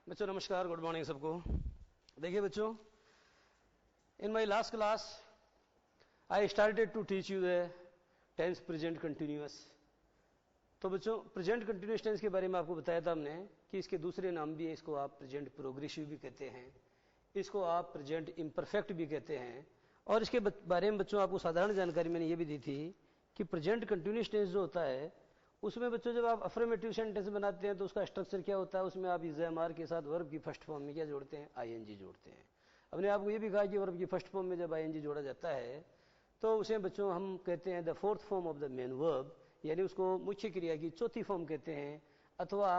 बच्चों नमस्कार, good morning सबको। देखिए बच्चों, in my last class I started to teach you the tense present continuous. तो बच्चों प्रेजेंट कंटिन्यूअस टेंस के बारे में आपको बताया था हमने कि इसके दूसरे नाम भी है। इसको आप प्रेजेंट प्रोग्रेसिव भी कहते हैं, इसको आप प्रेजेंट इम्परफेक्ट भी कहते हैं। और इसके बारे में बच्चों आपको साधारण जानकारी मैंने ये भी दी थी कि प्रेजेंट कंटिन्यूअस टेंस जो होता है उसमें बच्चों जब आप अफर्मेटिव सेंटेंस बनाते हैं तो उसका स्ट्रक्चर क्या होता है, उसमें आप इज एम आर के साथ वर्ब की फर्स्ट फॉर्म में क्या जोड़ते हैं, आईएनजी जोड़ते हैं। हमने आपको ये भी कहा कि वर्ब की फर्स्ट फॉर्म में जब आईएनजी जोड़ा जाता है तो उसे बच्चों हम कहते हैं the fourth form of the main verb, यानी उसको मुख्य क्रिया की चौथी फॉर्म कहते हैं। अथवा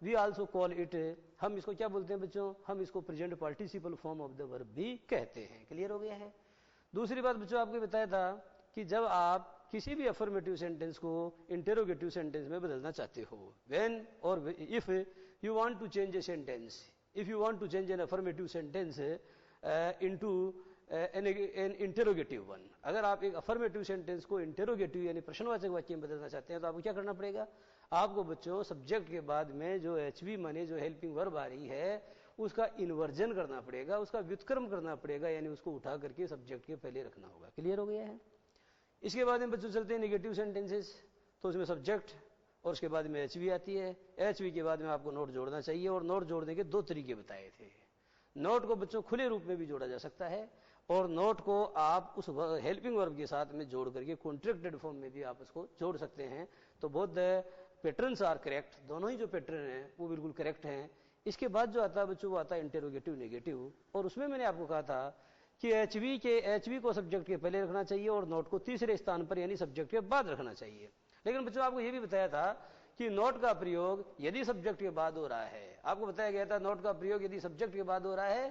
वी आल्सो कॉल इट, हम इसको क्या बोलते हैं बच्चों, हम इसको present participle form of the verb भी कहते हैं। क्लियर हो गया है। दूसरी बात बच्चों आपको बताया था कि जब आप किसी भी अफर्मेटिव सेंटेंस को इंटेरोगेटिव सेंटेंस में बदलना चाहते हो, व्हेन और if you want to change a sentence, if you want to change an affirmative sentence into an interrogative one, अगर आप एक अफर्मेटिव सेंटेंस को इंटेरोगेटिव यानी प्रश्नवाचक वाक्य में बदलना चाहते हैं तो आपको क्या करना पड़ेगा, आपको बच्चों सब्जेक्ट के बाद में जो एचवी माने जो हेल्पिंग वर्ब आ रही है उसका इन्वर्जन करना पड़ेगा, उसका व्युत्क्रम करना पड़ेगा, यानी उसको उठा करके सब्जेक्ट के पहले रखना होगा। क्लियर हो गया है। इसके बाद में बच्चों चलते हैं नेगेटिव सेंटेंसेस, तो उसमें सब्जेक्ट और उसके बाद में एचवी आती है। एचवी के बाद में आपको नोट जोड़ना चाहिए और नोट जोड़ने के दो तरीके बताए थे। नोट को बच्चों खुले रूप में भी जोड़ा जा सकता है और नोट को आप उस हेल्पिंग वर्ब के साथ में जोड़ करके कॉन्ट्रैक्टेड फॉर्म में भी आप उसको जोड़ सकते हैं। तो both the patterns are correct, दोनों ही जो पैटर्न हैं वो बिल्कुल करेक्ट हैं। इसके बाद जो आता है बच्चों वो आता है इंटेरोगेटिव नेगेटिव, और उसमें मैंने आपको कहा था कि एचवी को सब्जेक्ट के पहले रखना चाहिए और नोट को तीसरे स्थान पर यानी सब्जेक्ट के बाद रखना चाहिए। लेकिन बच्चों आपको यह भी बताया था कि नोट का प्रयोग यदि सब्जेक्ट के बाद हो रहा है, आपको बताया गया था नोट का प्रयोग यदि सब्जेक्ट के बाद हो रहा है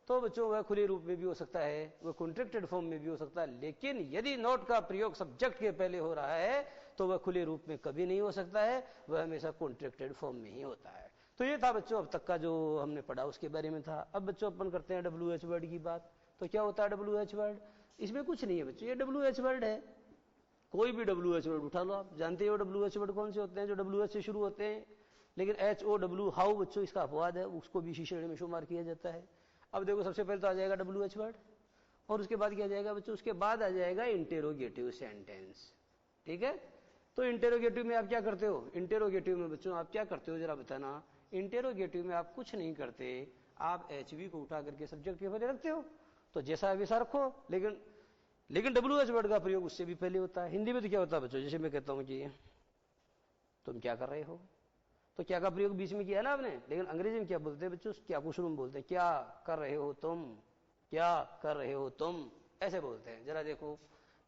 तो बच्चों वह खुले रूप में भी हो सकता है, वह कॉन्ट्रैक्टेड फॉर्म में भी हो सकता है। लेकिन यदि नोट का प्रयोग सब्जेक्ट के पहले हो रहा है तो वह खुले रूप में कभी नहीं हो सकता है, वह हमेशा कॉन्ट्रैक्टेड फॉर्म में ही होता है। तो ये था बच्चों अब तक का जो हमने पढ़ा उसके बारे में था। अब बच्चों अपन करते हैं WH वर्ड की बात। तो क्या होता है WH वर्ड, इसमें कुछ नहीं है बच्चों, ये WH वर्ड है। कोई भी WH वर्ड उठा लो, आप जानते हो WH वर्ड कौन से होते हैं, जो WH से शुरू होते हैं। लेकिन HOW हाउ बच्चों इसका अपवाद है, उसको भी इसी श्रेणी में शुमार किया जाता है। अब देखो सबसे पहले तो आ जाएगा WH वर्ड और उसके बाद क्या जाएगा बच्चों, उसके बाद आ जाएगा इंटेरोगेटिव सेंटेंस। ठीक है। तो इंटेरोगेटिव में आप क्या करते हो, इंटेरोगेटिव में बच्चों आप क्या करते हो जरा बताना। इंटेरोगेटिव में आप कुछ नहीं करते, आप HV को उठा करके सब्जेक्ट के पहले रखते हो, तो जैसा है वैसा रखो। लेकिन WH वर्ड का प्रयोग उससे भी पहले होता है। हिंदी में तो क्या होता है बच्चों, जैसे मैं कहता हूं कि तुम क्या कर रहे हो, तो क्या का प्रयोग बीच में किया ना आपने। लेकिन अंग्रेजी में क्या बोलते हैं बच्चों, क्या को शुरू में बोलते हैं, क्या कर रहे हो तुम, क्या कर रहे हो तुम, ऐसे बोलते हैं। जरा देखो,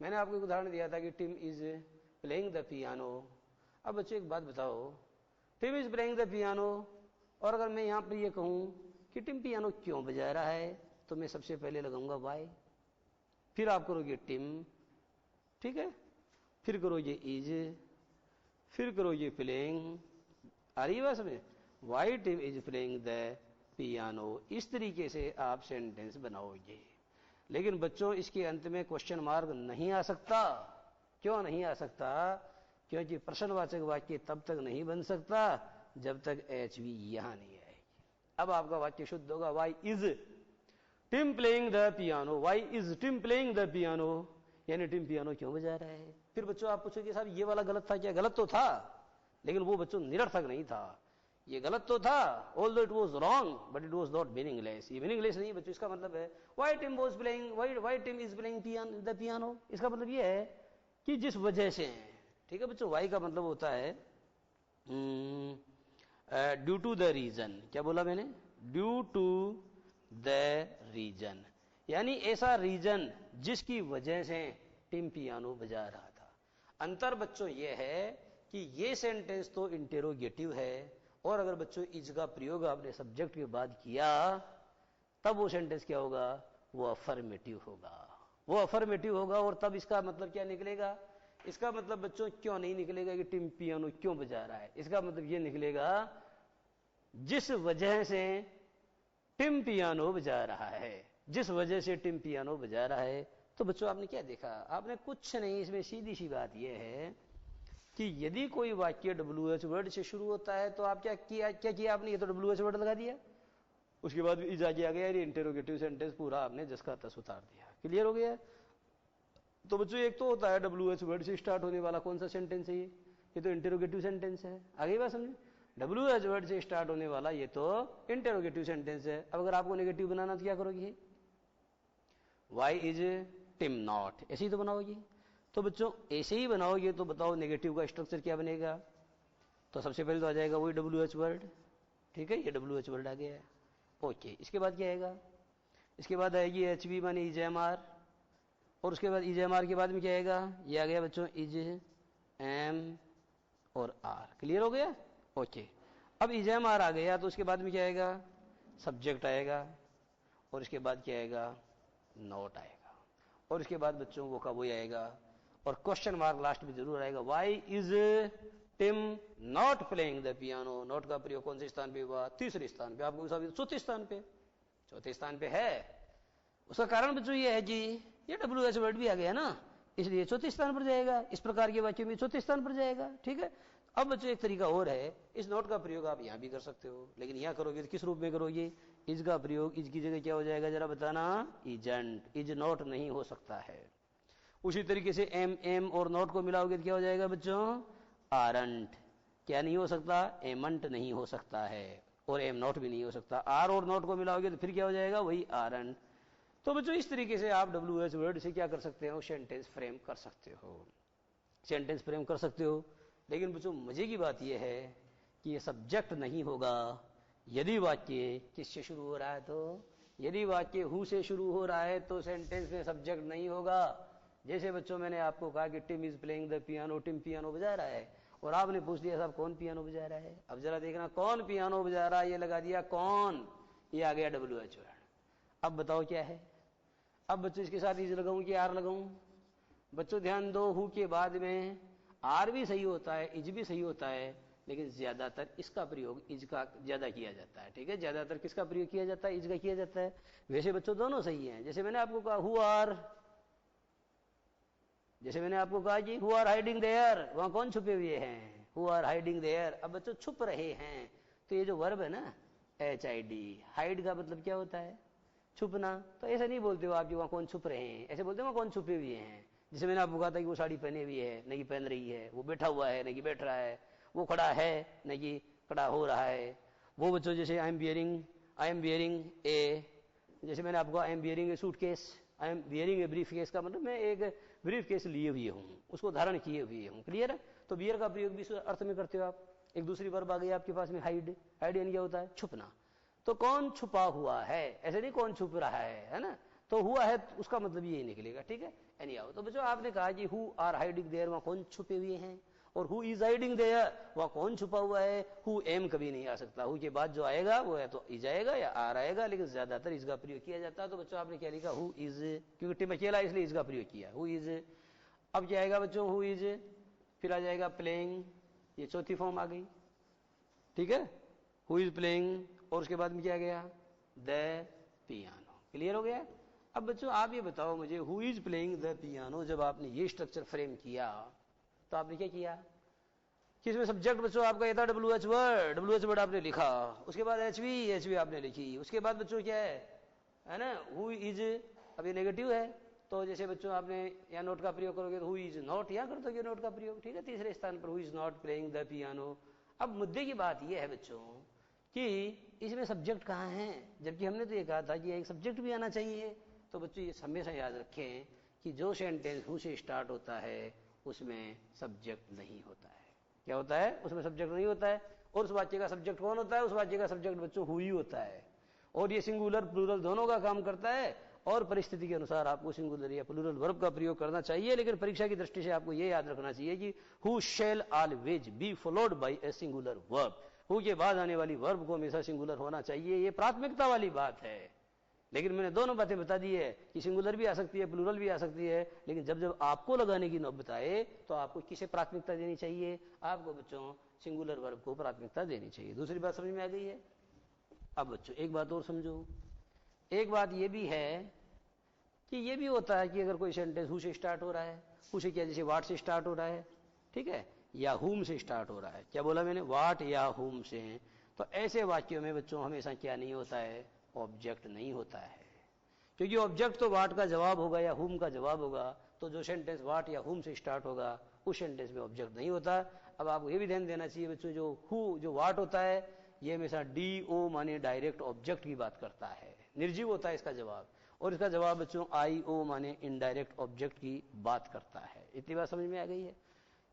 मैंने आपको एक उदाहरण दिया था कि Tim is playing the piano. अब बच्चों एक बात बताओ, Tim is playing the piano, और अगर मैं यहां पर यह कहूं कि टिम पियानो क्यों बजा रहा है, तो मैं सबसे पहले लगाऊंगा वाई, फिर आप करोगे टिम, ठीक है, फिर करोगे इज, फिर करोगे प्लेइंग। आ रही है बस में, why Tim is playing the piano. इस तरीके से आप सेंटेंस बनाओगे। लेकिन बच्चों इसके अंत में क्वेश्चन मार्क नहीं आ सकता। क्यों नहीं आ सकता, क्योंकि प्रश्नवाचक वाक्य तब तक नहीं बन सकता जब तक HV यहां नहीं आएगी। अब आपका वाक्य शुद्ध होगा, why is Tim playing the piano, why is Tim playing the piano, यानी टिम पियानो क्यों बजा रहा है। फिर बच्चों आप पूछोगे साहब ये वाला गलत था क्या, गलत तो था, लेकिन वो बच्चों निरर्थक नहीं था। ये गलत तो था, although it was wrong but it was not meaningless. ये मीनिंगलेस नहीं बच्चों, इसका मतलब है why Tim was playing, why Tim is playing the piano, इसका मतलब ये है कि जिस वजह से। ठीक है बच्चों, वाई का मतलब होता है ड्यू टू द रीजन। क्या बोला मैंने, ड्यू टू द रीजन, यानी ऐसा रीजन जिसकी वजह से टिम पियानो बजा रहा था। अंतर बच्चों यह है कि ये सेंटेंस तो इंटेरोगेटिव है, और अगर बच्चों इज का प्रयोग आपने सब्जेक्ट के बाद किया तब वो सेंटेंस क्या होगा, वो अफर्मेटिव होगा, वो अफर्मेटिव होगा। और तब इसका मतलब क्या निकलेगा, इसका मतलब बच्चों क्यों नहीं निकलेगा कि टिम पियानो क्यों बजा रहा है, इसका मतलब ये निकलेगा जिस वजह से टिम पियानो बजा रहा है, जिस वजह से टिम पियानो बजा रहा है। तो बच्चों आपने क्या देखा, आपने कुछ नहीं, इसमें सीधी सी बात यह है कि यदि कोई वाक्य WH वर्ड से शुरू होता है तो आप क्या किया आपने, ये तो WH वर्ड लगा दिया, उसके बाद इज आ गया, ये इंटेरोगेटिव सेंटेंस पूरा आपने जिसका तस उतार दिया। क्लियर हो गया? तो बच्चों एक तो होता है WH वर्ड से स्टार्ट होने वाला कौन सा सेंटेंस है ये तो इंटेरोगेटिव सेंटेंस है। आगे बात समझे? WH वर्ड से स्टार्ट होने वाला ये तो इंटेरोगेटिव सेंटेंस है। अब अगर आपको नेगेटिव बनाना तो क्या करोगे? वाई इज टिम नॉट, ऐसे ही तो बनाओगे। तो बच्चों ऐसे ही बनाओगे तो बताओ नेगेटिव का स्ट्रक्चर क्या बनेगा? तो सबसे पहले तो आ जाएगा वही WH वर्ड, ठीक है, ये WH वर्ड आ गया है। ओके, इसके बाद क्या आएगा? इसके बाद आएगी HV माने इज एम आर, और उसके बाद इज एम आर के बाद में क्या आएगा? ये आ गया बच्चों इज एम और आर। क्लियर हो गया? ओके, अब इज एम आर आ गया तो उसके बाद में क्या आएगा? सब्जेक्ट आएगा, और इसके बाद क्या आएगा? नोट आएगा, और इसके बाद बच्चों वो का वही आएगा, और क्वेश्चन मार्क लास्ट में जरूर आएगा। Why is Tim not playing the piano. Not का प्रयोग कौन से स्थान पे हुआ? तीसरे स्थान पे। आपको चौथे स्थान पे, चौथे स्थान पे है। उसका कारण बच्चों ये है कि ये WH वर्ड भी आ गया ना, इसलिए चौथे स्थान पर जाएगा। इस प्रकार के वाक्य में चौथे स्थान पर जाएगा, ठीक है। अब बच्चों एक तरीका और है, इस नोट का प्रयोग आप यहां भी कर सकते हो, लेकिन यहां करोगे तो किस रूप में करोगे? इज का प्रयोग, इज की जगह क्या हो जाएगा जरा बताना? इजंट, इज नॉट नहीं हो सकता है। उसी तरीके से एम और नॉट को मिलाओगे तो क्या हो जाएगा बच्चों? आरंट। क्या नहीं हो सकता? एमंट नहीं हो सकता है, और एम नॉट भी नहीं हो सकता। आर और नॉट को मिलाओगे तो फिर क्या हो जाएगा? वही आरंट। तो बच्चों इस तरीके से आप WH वर्ड से क्या कर सकते हो? सेंटेंस फ्रेम कर सकते हो, सेंटेंस फ्रेम कर सकते हो। लेकिन बच्चों मजे की बात यह है कि ये सब्जेक्ट नहीं होगा यदि वाक्य किससे शुरू हो रहा है। तो यदि वाक्य हु से शुरू हो रहा है तो सेंटेंस में सब्जेक्ट नहीं होगा। जैसे बच्चों मैंने आपको कहा कि Tim is playing the piano, Tim piano बजा रहा है, और आपने पूछ दिया साहब कौन पियानो बजा रहा है। अब जरा देखना कौन पियानो बजा रहा है, ये लगा दिया कौन, ये आ गया WH वर्ड। अब बताओ क्या है? अब बच्चों इसके साथ इज लगाऊं कि आर लगाऊं? बच्चों ध्यान दो, हु के बाद में आर भी सही होता है, इज भी सही होता है, लेकिन ज्यादातर इसका प्रयोग इज का ज्यादा किया जाता है, ठीक है। ज्यादातर किसका प्रयोग किया जाता है? इज का किया जाता है। वैसे बच्चों दोनों सही हैं। जैसे मैंने आपको कहा हु आर, जैसे मैंने आपको कहा कि हु आर हाइडिंग देयर, वहां कौन छुपे हुए हैं? Who are hiding there. अब बच्चों छुप रहे हैं, तो ये जो वर्ब है ना HID, हाइड का मतलब क्या होता है? छुपना। तो ऐसा नहीं बोलते हो आप कि वहां कौन छुप रहे हैं, ऐसे बोलते हो वहां कौन छुपे हुए हैं। जैसे मैंने आपको कहा था कि वो साड़ी पहने हुई है, नहीं पहन रही है, वो बैठा हुआ है, नहीं बैठ रहा है, वो खड़ा है, नहीं खड़ा हो रहा है। वो बच्चों जैसे आई एम बियरिंग ए, जैसे मैंने आपको I am bearing A suitcase, I am bearing a brief case का मतलब मैं एक ब्रीफ केस लिए हुए हूँ, उसको धारण किए हुए हूँ। क्लियर है? तो बियर का प्रयोग भी अर्थ में करते हो आप। एक दूसरी वर्ब आ गई आपके पास में हाइड, हाइड यानी क्या होता है? छुपना। तो कौन छुपा हुआ है, ऐसे नहीं कौन छुप रहा है ना। तो हुआ है उसका मतलब यही निकलेगा, ठीक है। एनी हाउ, तो बच्चों आपने कहा कि हु आर हाइडिंग देयर, वहां कौन छुपे हुए हैं, और हु इज हाइडिंग देयर, वहां कौन छुपा हुआ है। हु एम कभी नहीं आ सकता, हु के बाद जो आएगा वो है तो इज आएगा या आर आएगा, लेकिन ज्यादातर इसका प्रयोग किया जाता है। तो बच्चों आपने क्या लिखा? हु इज, क्योंकि टिम अकेला इसलिए इसका प्रयोग किया, हु इज। अब क्या आएगा बच्चों? हु इज, फिर आ जाएगा प्लेइंग, ये चौथी फॉर्म आ गई, ठीक है। हु इज प्लेइंग, और उसके बाद में क्या गया? The piano. क्लियर हो गया? अब बच्चों आप ये बताओ मुझे, who is playing the piano, जब आपने ये स्ट्रक्चर फ्रेम किया तो आपने क्या किया? किसमें सब्जेक्ट बच्चों आपका ये था WH वर्ड आपने लिखा, उसके बाद HV आपने लिखी, उसके बाद बच्चों क्या है ना, हु इज। अब ये नेगेटिव है, तो जैसे बच्चों आपने यहाँ नोट का प्रयोग करोगे तो हु इज नॉट, यहाँ कर दोगे नोट का प्रयोग, ठीक है। तीसरे स्थान पर who is not playing the piano. अब मुद्दे की बात यह है बच्चों कि इसमें सब्जेक्ट कहाँ है, जबकि हमने तो ये कहा था कि एक सब्जेक्ट भी आना चाहिए। तो बच्चों ये हमेशा याद रखें कि जो सेंटेंस हु से स्टार्ट होता है उसमें सब्जेक्ट नहीं होता है। क्या होता है? उसमें सब्जेक्ट नहीं होता है। और उस वाक्य का सब्जेक्ट कौन होता है? उस वाक्य का सब्जेक्ट बच्चों हु ही होता है। और ये सिंगुलर प्लूरल दोनों का काम करता है, और परिस्थिति के अनुसार आपको सिंगुलर या प्लूरल वर्ब का प्रयोग करना चाहिए। लेकिन परीक्षा की दृष्टि से आपको ये याद रखना चाहिए कि who shell always be followed by a singular verb. Who के बाद आने वाली वर्ब को हमेशा सिंगुलर होना चाहिए, ये प्राथमिकता वाली बात है। लेकिन मैंने दोनों बातें बता दी है कि सिंगुलर भी आ सकती है, प्लूरल भी आ सकती है, लेकिन जब जब आपको लगाने की नौबत आए तो आपको किसे प्राथमिकता देनी चाहिए? आपको बच्चों सिंगुलर वर्ब को प्राथमिकता देनी चाहिए। दूसरी बात समझ में आ गई है? अब बच्चों एक बात और समझो, एक बात ये भी है कि ये भी होता है कि अगर कोई सेंटेंस हु से स्टार्ट हो रहा है, हु से क्या, जैसे वाट से स्टार्ट हो रहा है, ठीक है, या हुम से स्टार्ट हो रहा है। क्या बोला मैंने? वाट या हुम से। तो ऐसे वाक्यों में बच्चों हमेशा क्या नहीं होता है, ऑब्जेक्ट नहीं होता है, क्योंकि ऑब्जेक्ट तो वाट का जवाब होगा या हुम का जवाब होगा। तो जो सेंटेंस वाट या हुम से स्टार्ट होगा उस सेंटेंस में ऑब्जेक्ट नहीं होता। अब आपको ये भी ध्यान देना चाहिए बच्चों, जो वाट होता है ये हमेशा DO माने डायरेक्ट ऑब्जेक्ट की बात करता है, निर्जीव होता है इसका जवाब, और इसका जवाब बच्चों IO माने इनडायरेक्ट ऑब्जेक्ट की बात करता है। इतनी बात समझ में आ गई है।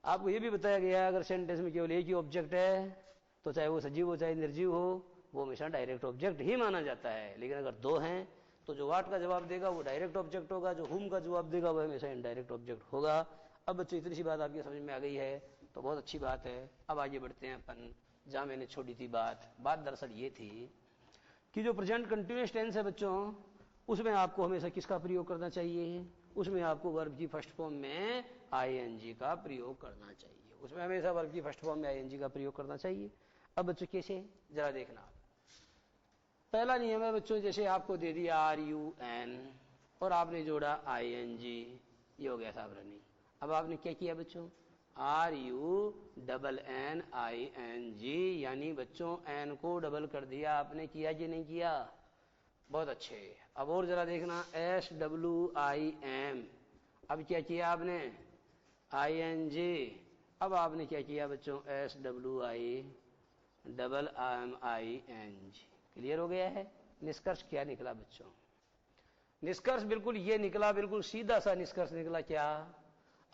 आपको ये भी बताया गया है अगर सेंटेंस में केवल एक ही ऑब्जेक्ट है तो चाहे वो सजीव हो चाहे निर्जीव हो वो हमेशा डायरेक्ट ऑब्जेक्ट ही माना जाता है। लेकिन अगर दो हैं तो जो वाट का जवाब देगा वो डायरेक्ट ऑब्जेक्ट होगा, जो हुम का जवाब देगा वो हमेशा इनडायरेक्ट ऑब्जेक्ट होगा। अब बच्चों इतनी सी बात आपकी समझ में आ गई है तो बहुत अच्छी बात है। अब आगे बढ़ते हैं अपन, जहां मैंने छोड़ी थी बात दरअसल ये थी कि जो प्रेजेंट कंटिन्यूअस टेंस है बच्चों उसमें आपको हमेशा किसका प्रयोग करना चाहिए, उसमें आपको वर्ब की फर्स्ट फॉर्म में ING का प्रयोग करना चाहिए, उसमें हमेशा वर्ब की फर्स्ट फॉर्म में ING का प्रयोग करना चाहिए। अब बच्चों कैसे, जरा देखना। पहला नियम है बच्चों, जैसे आपको दे दिया RUN और आपने जोड़ा ING, ये हो गया साहब रनिंग। अब आपने क्या किया बच्चों, RUNNING, यानी बच्चों एन को डबल कर दिया आपने, किया कि नहीं किया, बहुत अच्छे। अब और जरा देखना SWIM, अब क्या किया आपने ING, अब आपने क्या किया बच्चों SWIMING, क्लियर हो गया है। निष्कर्ष क्या निकला बच्चों, निष्कर्ष बिल्कुल ये निकला, बिल्कुल सीधा सा निष्कर्ष निकला। क्या,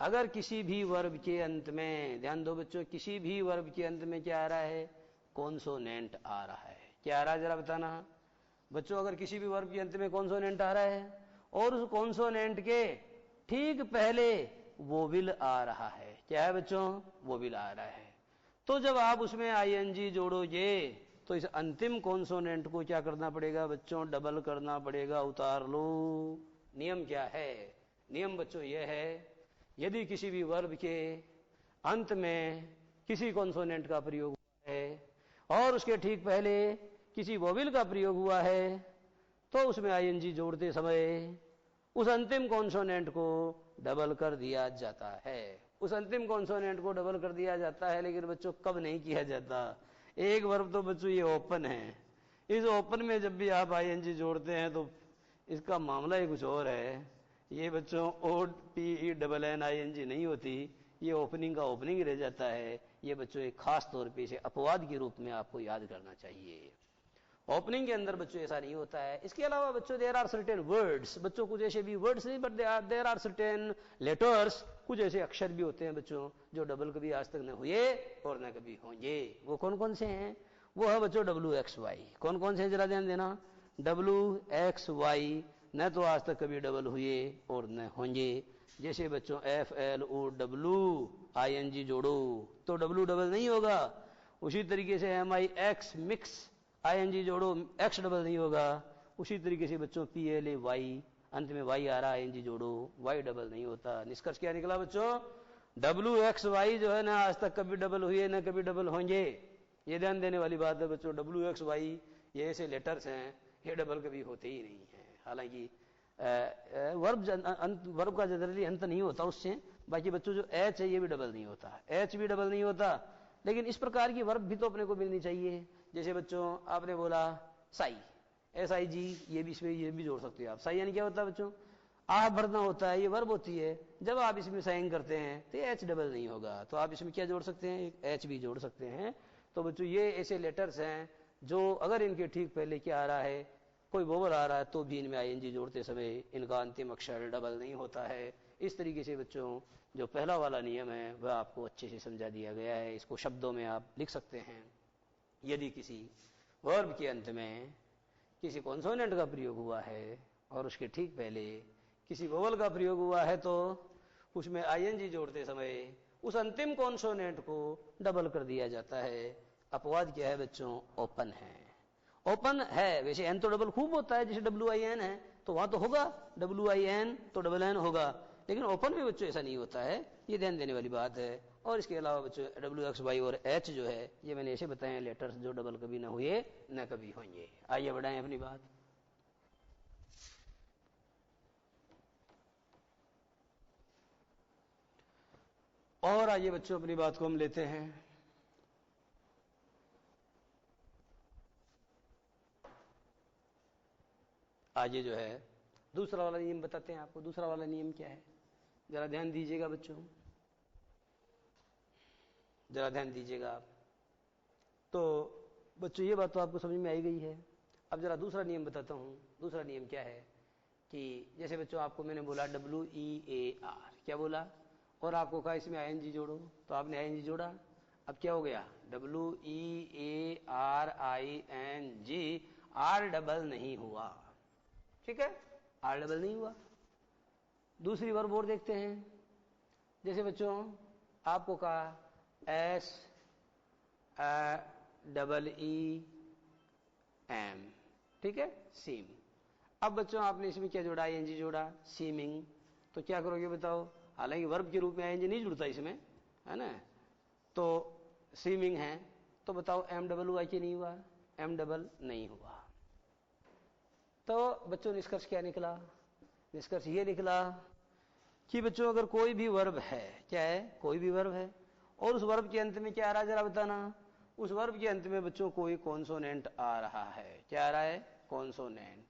अगर किसी भी वर्ब के अंत में, ध्यान दो बच्चों, किसी भी वर्ब के अंत में क्या आ रहा है, कॉन्सोनेंट आ रहा है। क्या आ रहा है जरा बताना बच्चों, अगर किसी भी वर्ब के अंत में कॉन्सोनेंट आ रहा है और उस कॉन्सोनेंट के ठीक पहले वोविल आ रहा है, क्या है बच्चों, वोविल आ रहा है, तो जब आप उसमें ING जोड़ोगे तो इस अंतिम कॉन्सोनेंट को क्या करना पड़ेगा बच्चों, डबल करना पड़ेगा, उतार लो। नियम क्या है, नियम बच्चों यह है, यदि किसी भी वर्ब के अंत में किसी कॉन्सोनेंट का प्रयोग हुआ है और उसके ठीक पहले किसी वोविल का प्रयोग हुआ है तो उसमें ING जोड़ते समय उस अंतिम कॉन्सोनेंट को डबल कर दिया जाता है, उस अंतिम कॉन्सोनेंट को डबल कर दिया जाता है। लेकिन बच्चों कब नहीं किया जाता, एक वर्ब तो बच्चों ये ओपन है, इस ओपन में जब भी आप ING जोड़ते हैं तो इसका मामला ही कुछ और है। ये बच्चों OPENNING नहीं होती, ये ओपनिंग का ओपनिंग ही रह जाता है। ये बच्चों एक खास तौर पे इसे अपवाद के रूप में आपको याद करना चाहिए, ओपनिंग के अंदर बच्चों ऐसा नहीं होता है। इसके अलावा बच्चों देयर आर सर्टेन वर्ड्स, बच्चों कुछ ऐसे भी वर्ड्स नहीं but there are certain letters, कुछ ऐसे अक्षर भी होते हैं बच्चों जो डबल कभी आज तक न हुए और न कभी होंगे। वो कौन कौन से हैं, वो है बच्चों WXY। कौन कौन से जरा ध्यान देना, WXY न तो आज तक कभी डबल हुए और न होंगे। जैसे बच्चों FLOW ING जोड़ो तो W डबल नहीं होगा, उसी तरीके से MIX मिक्स ING जोड़ो X डबल नहीं होगा, उसी तरीके से बच्चों PLAY अंत में Y आ रहा है ING जोड़ो Y डबल नहीं होता। निष्कर्ष क्या निकला बच्चों, WXY जो है ना आज तक कभी डबल हुए ना कभी डबल होंगे। ये ध्यान देने वाली बात है बच्चों, WXY ये ऐसे लेटर्स हैं ये डबल कभी होते ही नहीं है। हालांकि वर्ब का जनरली अंत नहीं होता उससे, बाकी बच्चों जो H है ये भी डबल नहीं होता, H भी डबल नहीं होता। लेकिन इस प्रकार की वर्ब भी तो अपने को मिलनी चाहिए। जैसे बच्चों आपने बोला साई, SIG, ये भी इसमें ये भी जोड़ सकते हो आप। साई यानी क्या होता है बच्चों, आह भरना होता है, ये वर्ब होती है। जब आप इसमें साइंग करते हैं तो H डबल नहीं होगा, तो आप इसमें क्या जोड़ सकते हैं, H भी जोड़ सकते हैं। तो बच्चों ये ऐसे लेटर्स हैं जो अगर इनके ठीक पहले क्या आ रहा है, कोई वोवल आ रहा है तो भी इनमें ING जोड़ते समय इनका अंतिम अक्षर डबल नहीं होता है। इस तरीके से बच्चों जो पहला वाला नियम है वह आपको अच्छे से समझा दिया गया है, इसको शब्दों में आप लिख सकते हैं। यदि किसी वर्ब के अंत में किसी कॉन्सोनेंट का प्रयोग हुआ है और उसके ठीक पहले किसी वोवल का प्रयोग हुआ है तो उसमें ING जोड़ते समय उस अंतिम कॉन्सोनेंट को डबल कर दिया जाता है। अपवाद क्या है बच्चों, ओपन है, ओपन है। वैसे एन तो डबल खूब होता है, जैसे WIN है तो वहां तो होगा WIN तो डबल एन होगा, लेकिन ओपन में बच्चों ऐसा नहीं होता है, ये ध्यान देने वाली बात है। और इसके अलावा बच्चों WXY और H जो है ये मैंने ऐसे बताए लेटर्स जो डबल कभी ना हुए न कभी होंगे। आइए बढ़ाएं अपनी बात। और आइए बच्चों अपनी बात को हम लेते हैं। आगे जो है दूसरा वाला नियम बताते हैं आपको। दूसरा वाला नियम क्या है, जरा ध्यान दीजिएगा बच्चों, जरा ध्यान दीजिएगा आप। तो बच्चों ये बात तो आपको समझ में आई गई है। अब जरा दूसरा नियम बताता हूँ। दूसरा नियम क्या है कि जैसे बच्चों आपको मैंने बोला WEAR, क्या बोला, और आपको कहा इसमें ING जोड़ो, तो आपने ING जोड़ा। अब क्या हो गया, WEARING, R डबल नहीं हुआ, ठीक है, R डबल नहीं हुआ। दूसरी वर्ब और देखते हैं। जैसे बच्चों आपको कहा SEEM, ठीक है, सीम। अब बच्चों आपने इसमें क्या जोड़ा, ING जोड़ा, सीमिंग। तो क्या करोगे बताओ, हालांकि वर्ब के रूप में ING नहीं जुड़ता इसमें, है ना, तो सीमिंग है, तो बताओ M डबल हुआ कि नहीं हुआ, M डबल नहीं हुआ। तो बच्चों निष्कर्ष क्या निकला, निष्कर्ष ये निकला कि बच्चों अगर कोई भी वर्ब है, क्या है, कोई भी वर्ब है, और उस वर्ब के अंत में क्या आ रहा है जरा बताना, उस वर्ब के अंत में बच्चों कोई कॉन्सोनेंट आ रहा है, क्या आ रहा है, कॉन्सोनेंट,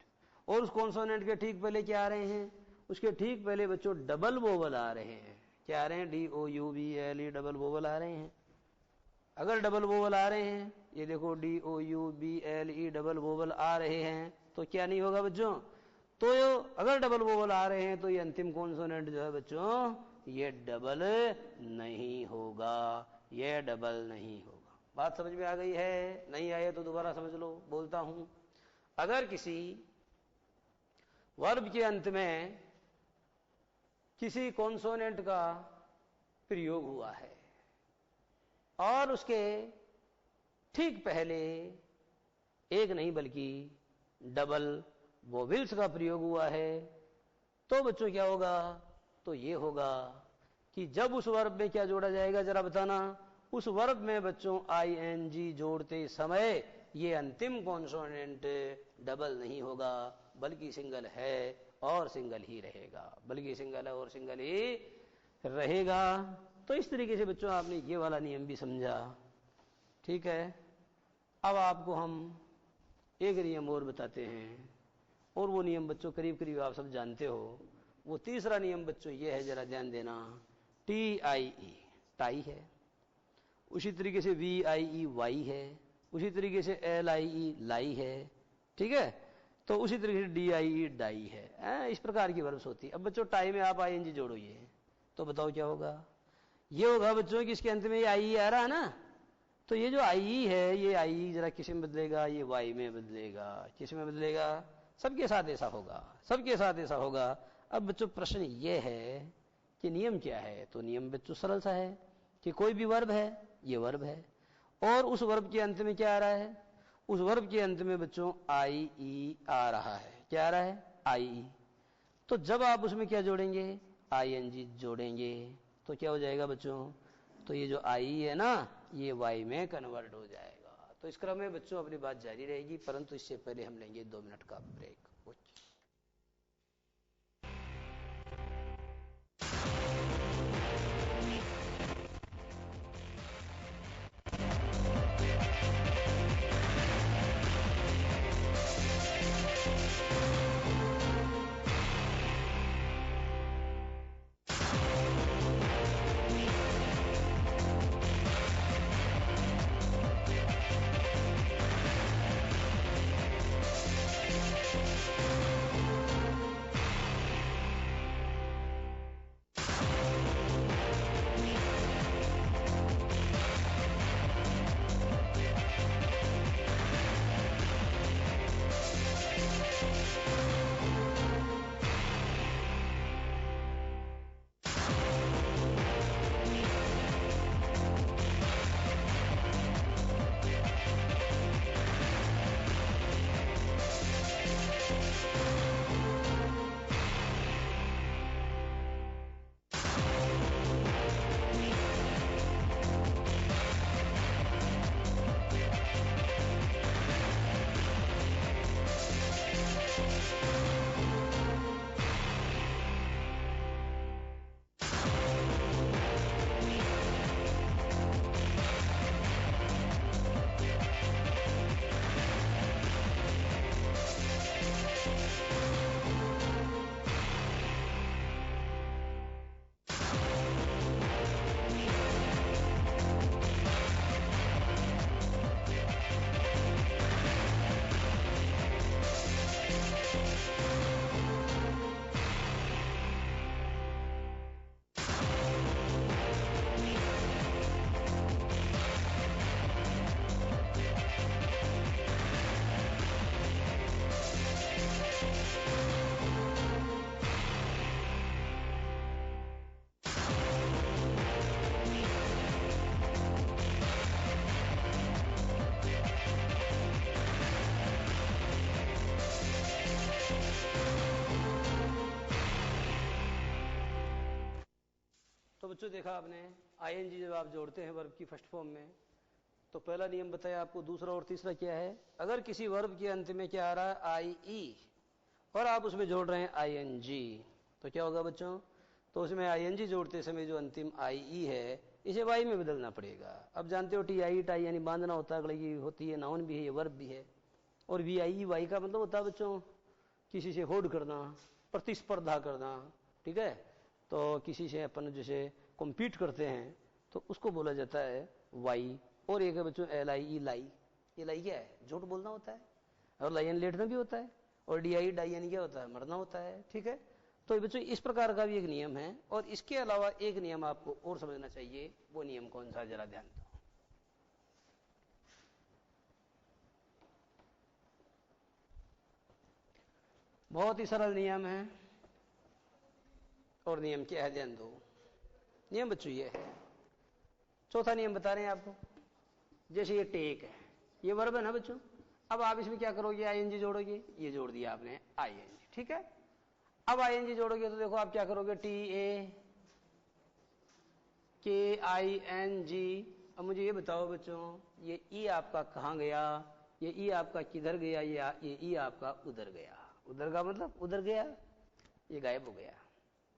और उस कॉन्सोनेंट के ठीक पहले क्या आ रहे हैं, उसके ठीक पहले बच्चों डबल वोवल आ रहे हैं, क्या आ रहे हैं, DOUBLE, डबल वोवल आ रहे हैं। अगर डबल वोवल आ रहे हैं, ये देखो DOUBLE डबल वोवल आ रहे हैं, तो क्या नहीं होगा बच्चों, तो अगर डबल वोवल आ रहे हैं तो ये अंतिम कॉन्सोनेंट जो है बच्चों ये डबल नहीं होगा, ये डबल नहीं होगा। बात समझ में आ गई है, नहीं आए तो दोबारा समझ लो, बोलता हूं। अगर किसी वर्ब के अंत में किसी कॉन्सोनेंट का प्रयोग हुआ है और उसके ठीक पहले एक नहीं बल्कि डबल वोवेल्स का प्रयोग हुआ है, तो बच्चों क्या होगा, तो ये होगा कि जब उस वर्ब में क्या जोड़ा जाएगा जरा बताना, उस वर्ब में बच्चों ING जोड़ते समय ये अंतिम कॉन्सोनेंट डबल नहीं होगा, बल्कि सिंगल है और सिंगल ही रहेगा, बल्कि सिंगल है और सिंगल ही रहेगा। तो इस तरीके से बच्चों आपने ये वाला नियम भी समझा, ठीक है। अब आपको हम एक नियम और बताते हैं, और वो नियम बच्चों करीब करीब आप सब जानते हो। वो तीसरा नियम बच्चों ये है, जरा ध्यान देना, TIE, टाई है, उसी तरीके से VIE, वाई है, उसी तरीके से LIE, लाई है, ठीक है, तो उसी तरीके से DIE, डाई है, इस प्रकार की वर्ब्स होती है। अब बच्चों टाई में आप ING जोड़ो, ये तो बताओ क्या होगा, ये होगा बच्चों कि इसके अंत में ये IE आ रहा है ना, तो ये जो IE है, ये IE जरा किस में बदलेगा, ये Y में बदलेगा, किस में बदलेगा, सबके साथ ऐसा होगा, सबके साथ ऐसा होगा। अब बच्चों प्रश्न ये है कि नियम क्या है, तो नियम बच्चों सरल सा है कि कोई भी वर्ब है, ये वर्ब है, और उस वर्ब के अंत में क्या आ रहा है, उस वर्ब के अंत में बच्चों IE आ रहा है, क्या आ रहा है, IE। तो जब आप उसमें क्या जोड़ेंगे, ING जोड़ेंगे, तो क्या हो जाएगा बच्चों, तो ये जो IE है ना, ये Y में कन्वर्ट हो जाएगा। तो इस क्रम में बच्चों अपनी बात जारी रहेगी, परंतु इससे पहले हम लेंगे 2 मिनट का ब्रेक। देखा आपने, आईएनजी जब आप जोड़ते हैं वर्ब की फर्स्ट फॉर्म में, तो पहला नियम बताया आपको, दूसरा और तीसरा क्या है? अगर किसी वर्ब के अंत में क्या आ रहा है? आई ई, और आप उसमें जोड़ रहे हैं आईएनजी, तो क्या होगा बच्चों? तो उसमें आईएनजी जोड़ते समय जो अंतिम आई ई है, इसे वाई में बदलना पड़ेगा। अब जानते हो टी आई टाई यानी बांधना होता है, गलगी होती है, नाउन भी है, ये वर्ब भी है। और वी आई वाई का मतलब होता है बच्चों किसी से होड़ करना, प्रतिस्पर्धा करना, ठीक है? तो किसी से अपन जैसे कॉम्पीट करते हैं तो उसको बोला जाता है वाई। और एक है बच्चों एल आई ई, लाई। ये लाई क्या है? झूठ बोलना होता है। और लाइन लेटना भी होता है। और डी आई डाई यानी क्या होता है? मरना होता है, ठीक है? तो बच्चों इस प्रकार का भी एक नियम है। और इसके अलावा एक नियम आपको और समझना चाहिए, वो नियम कौन सा? जरा ध्यान दो। बहुत ही सरल नियम है। और नियम क्या है? ध्यान दो। नियम बच्चों ये है, चौथा नियम बता रहे हैं आपको। जैसे ये टेक है, ये वर्ब है ना बच्चों। अब आप इसमें क्या करोगे? आईएनजी जोड़ोगे। ये जोड़ दिया आपने आईएनजी, ठीक है? अब आईएनजी जोड़ोगे तो देखो आप क्या करोगे? टी ए के आई एन जी। अब मुझे ये बताओ बच्चों, ये ई आपका कहाँ गया? ये ई आपका किधर गया? ये ई आपका उधर गया। उधर का मतलब उधर गया, ये गायब हो गया।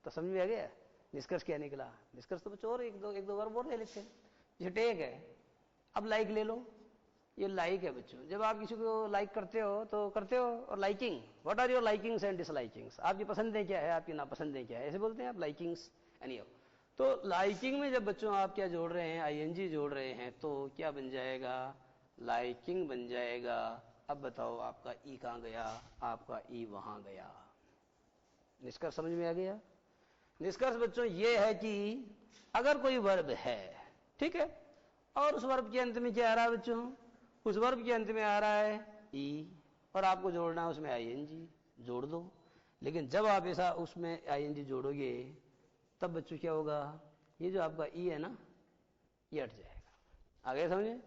तो समझ में आ गया निष्कर्ष क्या निकला? निष्कर्ष तो बच्चों और एक दो बार बोल ले लेते हैं। ये टेक है, अब लाइक ले लो। ये लाइक है बच्चों। जब आप किसी को लाइक करते हो तो करते हो। और liking, what are your likings and dislikings? आपकी पसंदें क्या है, आपकी नापसंदें क्या है, ऐसे बोलते हैं आप, लाइकिंग्स एनी हो। तो लाइकिंग में जब बच्चों आप क्या जोड़ रहे हैं? आईएनजी जोड़ रहे हैं, तो क्या बन जाएगा? लाइकिंग बन जाएगा। अब बताओ आपका ई कहाँ गया? आपका ई वहां गया। निष्कर्ष समझ में आ गया? निष्कर्ष बच्चों ये है कि अगर कोई वर्ब है, ठीक है, और उस वर्ब के अंत में क्या आ रहा है बच्चों? उस वर्ब के अंत में आ रहा है ई, और आपको जोड़ना है उसमें आईएनजी, जोड़ दो। लेकिन जब आप ऐसा उसमें आईएनजी जोड़ोगे तब बच्चों क्या होगा? ये जो आपका ई है ना, ये हट जाएगा। आगे समझे?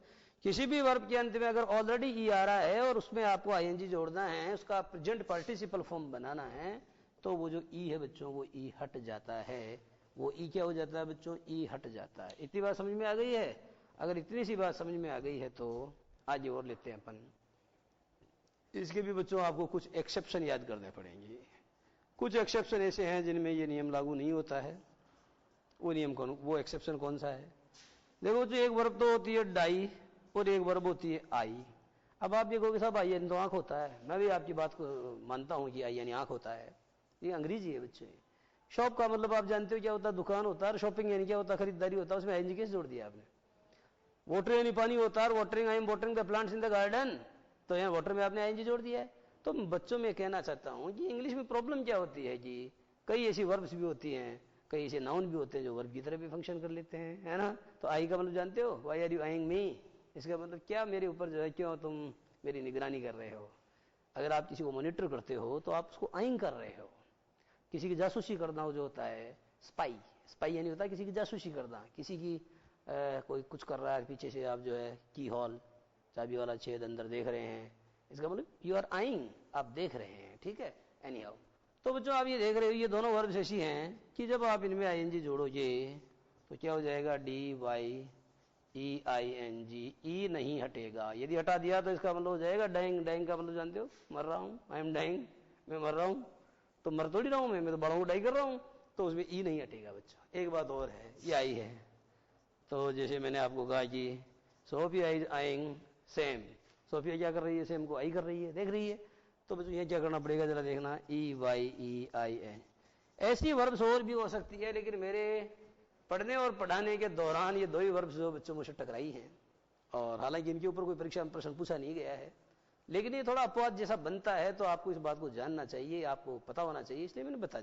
किसी भी वर्ब के अंत में अगर ऑलरेडी ई आ रहा है और उसमें आपको आईएनजी जोड़ना है, उसका प्रेजेंट पार्टिसिपल फॉर्म बनाना है, तो वो जो ई है बच्चों, वो ई हट जाता है। वो ई क्या हो जाता है बच्चों? ई हट जाता है। इतनी बात समझ में आ गई है? अगर इतनी सी बात समझ में आ गई है तो आगे और लेते हैं अपन। इसके भी बच्चों आपको कुछ एक्सेप्शन याद करने पड़ेंगे। कुछ एक्सेप्शन ऐसे हैं जिनमें ये नियम लागू नहीं होता है। वो नियम कौन, वो एक्सेप्शन कौन सा है? देखो बच्चों, एक वर्ब तो होती है डाई और एक वर्ब होती है आई। अब आप देखोगे साहब आई यानी तो आंख होता है। मैं भी आपकी बात को मानता हूं कि आई यानी आंख होता है। ये अंग्रेजी है बच्चे। शॉप का मतलब आप जानते हो क्या होता है? दुकान होता है। शॉपिंग यानी क्या होता है? खरीदारी होता है। उसमें आईएनजी कैसे जोड़ दिया आपने? वाटर यानी पानी होता है। Watering, I am watering the plants in the garden, तो यहाँ वाटर में आपने आईएनजी जोड़ दिया है। तो बच्चों में कहना चाहता हूं कि इंग्लिश में प्रॉब्लम क्या होती है कि कई ऐसी वर्ब्स भी होती हैं, कई ऐसे नाउन भी होते हैं जो वर्ब की तरह भी फंक्शन कर लेते हैं, है ना? तो आई का मतलब जानते हो? व्हाई आर यू आइंग मी? इसका मतलब क्या मेरे ऊपर जो है, क्यों तुम मेरी निगरानी कर रहे हो? अगर आप किसी को मॉनिटर करते हो तो आप उसको आइंग कर रहे हो। किसी की जासूसी करना हो जो होता है स्पाई, स्पाई यानी होता है किसी की जासूसी करना। किसी की कोई कुछ कर रहा है पीछे से, आप जो है की हॉल, चाबी वाला छेद अंदर देख रहे हैं, इसका मतलब यू आर आइंग, आप देख रहे हैं, ठीक है? एनी हाउ, तो बच्चों आप ये देख रहे हो, ये दोनों वर्ब्स ऐसी हैं कि जब आप इनमें आईएनजी जोड़ोगे तो क्या हो जाएगा? D Y E I N G. E नहीं हटेगा। यदि हटा दिया तो इसका मतलब हो जाएगा डाइंग। डाइंग का मतलब जानते हो? मर रहा हूं, आई एम डाइंग, मैं मर रहा हूं। तो मर थोड़ी रहा हूं, मैं तो बड़ा हूं, डाई कर रहा हूं। तो उसमें ई नहीं हटेगा बच्चों। एक बात और है, ये आई है, तो जैसे मैंने आपको कहा कि Sophia is eyeing Sam, Sophia क्या कर रही है? सेम को आई कर रही है, देख रही है। तो बच्चों ये क्या करना पड़ेगा जरा देखना, E Y E I N. ऐसी वर्ब्स और भी हो सकती है, लेकिन मेरे पढ़ने और पढ़ाने के दौरान ये दो ही वर्ब्स जो बच्चों मुझसे टकराई हैं, और हालांकि इनके ऊपर कोई परीक्षा में प्रश्न पूछा नहीं गया है, लेकिन ये थोड़ा अपवाद जैसा बनता है, तो आपको इस बात को जानना चाहिए, आपको पता होना चाहिए, इसलिए मैंने बता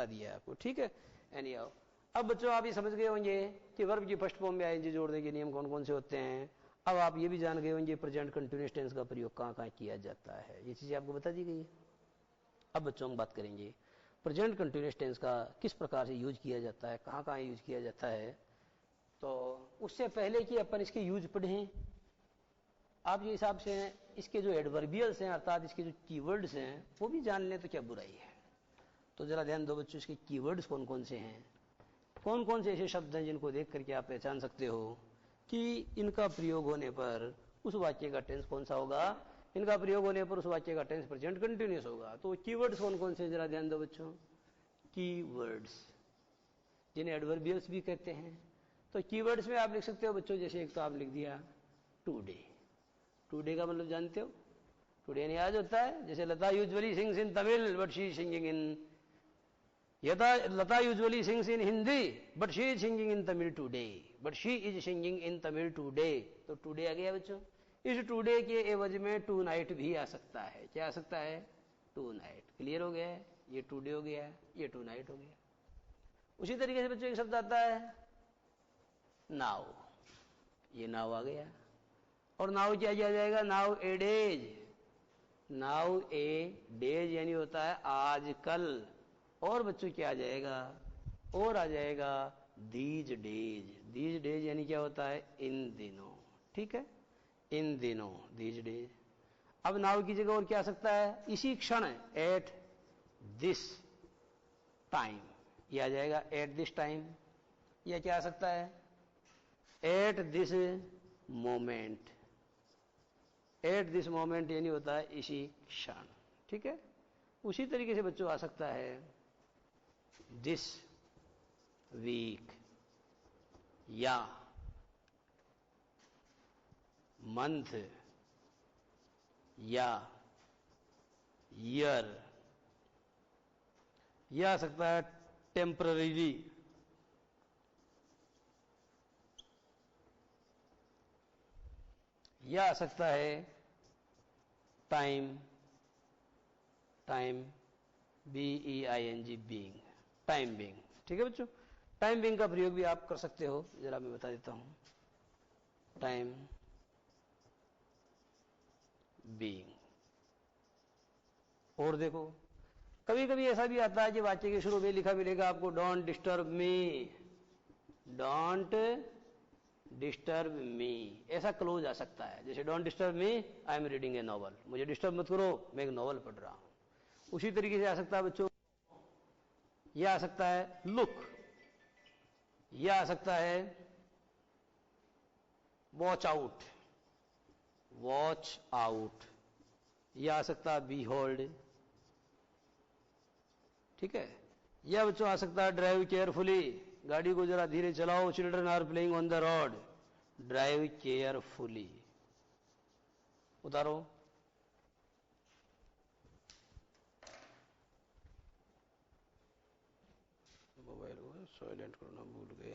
दिया है आपको, ठीक है? एनी हाउ, अब बच्चों आप ये समझ गए होंगे कि वर्ब की फर्स्ट फॉर्म में आईएनजी जोड़ने के नियम कौन कौन से होते हैं। अब आप ये भी जान गए होंगे प्रेजेंट कंटीन्यूअस टेंस का प्रयोग कहाँ कहाँ किया जाता है। ये चीजें आपको बता दी गई है। अब बच्चों हम बात करेंगे प्रेजेंट कंटीन्यूअस टेंस का किस प्रकार से यूज किया जाता है, कहाँ कहाँ यूज किया जाता है। तो उससे पहले कि अपन इसके यूज पढ़ें, आप ये हिसाब से इसके जो एडवर्बियल्स हैं, अर्थात इसके जो कीवर्ड्स हैं, वो भी जान लें तो क्या बुराई है। तो जरा ध्यान दो बच्चों, इसके कीवर्ड्स कौन कौन से हैं। कौन कौन से ऐसे शब्द हैं जिनको देख करके आप पहचान सकते हो कि इनका प्रयोग होने पर उस वाक्य का टेंस कौन सा होगा, इनका प्रयोग होने पर उस वाक्य का टेंस प्रेजेंट कंटिन्यूअस होगा। तो कीवर्ड्स कौन कौन से जरा ध्यान दो बच्चों, कीवर्ड्स जिन्हें एडवर्बियल्स भी कहते हैं। तो कीवर्ड्स में आप लिख सकते हो बच्चों, जैसे एक तो आप लिख दिया टुडे। टुडे का मतलब जानते हो, टुडे यानी आज होता है। जैसे Lata usually sings in Tamil but she is singing in, Lata usually sings in Hindi but she is singing in Tamil today, but she is singing in Tamil today. तो टुडे आ गया बच्चों। इस टुडे के एवज में टू नाइट भी आ सकता है। क्या आ सकता है, टू नाइट। क्लियर हो गया है, ये टुडे हो गया, ये टू नाइट हो गया। उसी तरीके से बच्चों एक शब्द आता है नाउ, ये नाउ आ गया। और नाउ क्या किया जाएगा, नाउ ए डेज, नाउ ए डेज यानी होता है आजकल। और बच्चों क्या आ जाएगा, और आ जाएगा दीज डेज। दीज डेज यानी क्या होता है, इन दिनों। ठीक है, इन दिनों, दीज डेज। अब नाउ की जगह और क्या आ सकता है, इसी क्षण, एट दिस टाइम, ये आ जाएगा एट दिस टाइम। यह क्या आ सकता है, eight this moment. Eight this moment यानी होता है इसी क्षण। ठीक है, उसी तरीके से बच्चों आ सकता है दिस वीक, या मंथ, या ईयर। यह आ सकता है टेम्पररीली, यह आ सकता है time, time BEING, being, time being. ठीक है बच्चों, टाइम बीइंग का प्रयोग भी आप कर सकते हो, जरा मैं बता देता हूं। Time being. और देखो कभी कभी ऐसा भी आता है कि वाक्य के शुरू में लिखा मिलेगा आपको don't disturb me, don't disturb me, ऐसा क्लोज आ सकता है। जैसे don't disturb me, I am reading A novel, मुझे डिस्टर्ब मत करो, मैं एक नॉवल पढ़ रहा हूं। उसी तरीके से आ सकता है बच्चों, यह आ सकता है लुक, यह आ सकता है वॉच आउट, वॉच आउट, यह आ सकता है बी होल्ड। ठीक है, यह बच्चों आ सकता है ड्राइव केयरफुली, गाड़ी को जरा धीरे चलाओ, children are playing on the road, drive carefully. उतारो, मोबाइल को साइलेंट करना भूल गए।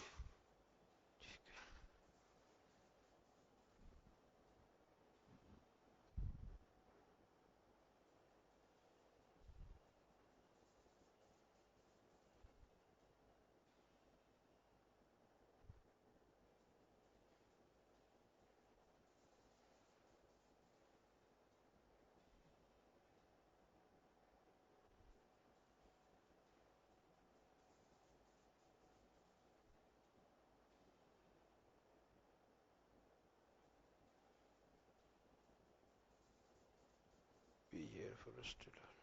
Be here for us to learn.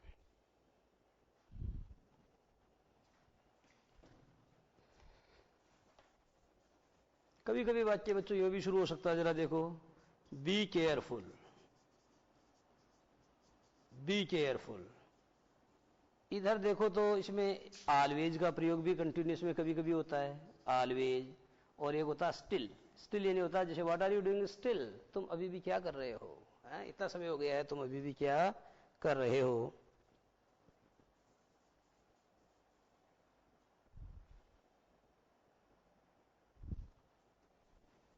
कभी कभी वाक्य बच्चों ये भी शुरू हो सकता है, जरा देखो, बी केयरफुल, बी केयरफुल। इधर देखो तो इसमें ऑलवेज का प्रयोग भी कंटिन्यूस में कभी कभी होता है, ऑलवेज। और एक होता है स्टिल, स्टिल यानी होता है जैसे what are you doing still, तुम अभी भी क्या कर रहे हो, इतना समय हो गया है, तुम अभी भी क्या कर रहे हो।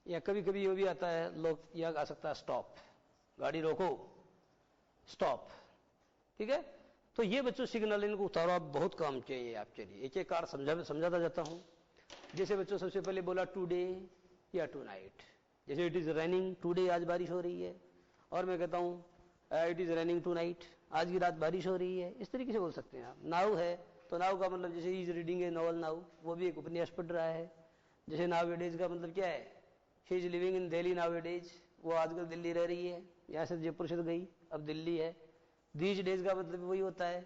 या कभी कभी ये भी आता है, लोग यह आ सकता है स्टॉप, गाड़ी रोको, स्टॉप। ठीक है, तो ये बच्चों सिग्नल, इनको उतारो आप, बहुत काम चाहिए आप। चलिए एक एक कार समझाता जाता हूं। जैसे बच्चों सबसे पहले बोला टुडे या टू नाइट। जैसे इट इज रेनिंग टुडे, आज बारिश हो रही है, और मैं कहता हूं it is raining tonight, आज की रात बारिश हो रही है। इस तरीके से बोल सकते हैं आप। नाउ है तो नाउ का मतलब जैसे is reading A novel now, वो भी एक उपन्यास पढ़ रहा है। जैसे नाउ डेज का मतलब क्या है, she is living in Delhi now days, वो आजकल दिल्ली रह रही है, यहाँ से जयपुर से तो गई, अब दिल्ली है। दीज डेज का मतलब वही होता है,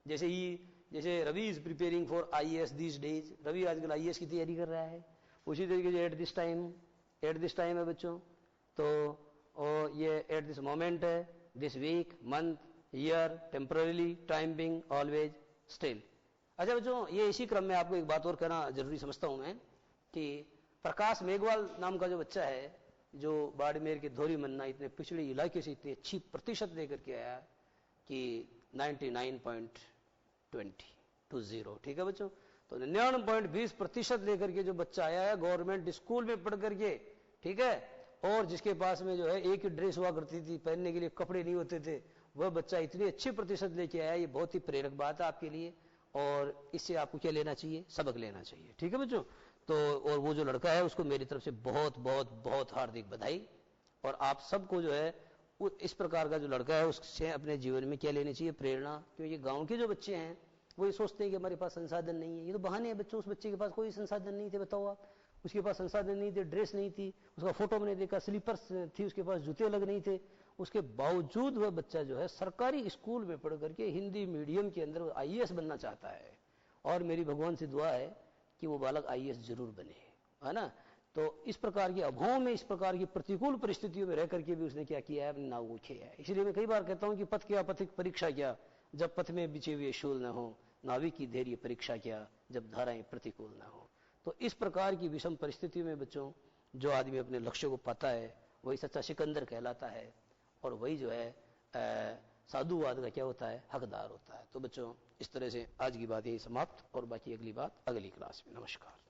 जैसे ही जैसे Ravi is preparing for IAS this days, Ravi आजकल IAS की तैयारी कर रहा है। उसी तरीके से एट दिस टाइम है बच्चों, तो और ये एट दिस मोमेंट है, this week, month, year, temporarily, time being, always, still. अच्छा बच्चों, ये इसी क्रम में आपको एक बात और कहना जरूरी समझता हूं मैं कि प्रकाश मेघवाल नाम का जो बच्चा है, जो बाड़मेर के धोरी मन्ना इतने पिछड़े इलाके से इतनी अच्छी प्रतिशत लेकर के आया कि 99.20, ठीक है बच्चों। तो 99.20% लेकर के जो बच्चा आया है गवर्नमेंट स्कूल में पढ़ करके, ठीक है, और जिसके पास में जो है एक ही ड्रेस हुआ करती थी, पहनने के लिए कपड़े नहीं होते थे, वह बच्चा इतनी अच्छी प्रतिशत लेके आया, ये बहुत ही प्रेरक बात है आपके लिए। और इससे आपको क्या लेना चाहिए, सबक लेना चाहिए, ठीक है बच्चों। तो और वो जो लड़का है उसको मेरी तरफ से बहुत बहुत बहुत हार्दिक बधाई। और आप सबको जो है इस प्रकार का जो लड़का है उससे अपने जीवन में क्या लेनी चाहिए, प्रेरणा। क्योंकि गांव के जो बच्चे हैं वो ये सोचते हैं कि हमारे पास संसाधन नहीं है, ये तो बहाने हैं बच्चों। उस बच्चे के पास कोई संसाधन नहीं थे, बताओ आप, उसके पास संसाधन नहीं थे, ड्रेस नहीं थी, उसका फोटो मैंने देखा, स्लीपर्स थी, उसके पास जूते अलग नहीं थे, उसके बावजूद वह बच्चा जो है सरकारी स्कूल में पढ़ करके हिंदी मीडियम के अंदर IAS बनना चाहता है। और मेरी भगवान से दुआ है कि वो बालक IAS जरूर बने, है ना। तो इस प्रकार के अभाव में, इस प्रकार की प्रतिकूल परिस्थितियों में रह करके भी उसने क्या किया है, अपनी नाव को खेया है। इसलिए मैं कई बार कहता हूं कि पथ क्या पथिक परीक्षा क्या, जब पथ में बिछे हुए शूल न हो, नाविक की धैर्य परीक्षा क्या, जब धाराएं प्रतिकूल न हो। तो इस प्रकार की विषम परिस्थिति में बच्चों जो आदमी अपने लक्ष्य को पाता है वही सच्चा सिकंदर कहलाता है, और वही जो है साधुवाद का क्या होता है, हकदार होता है। तो बच्चों इस तरह से आज की बात यही समाप्त, और बाकी अगली बात अगली क्लास में। नमस्कार।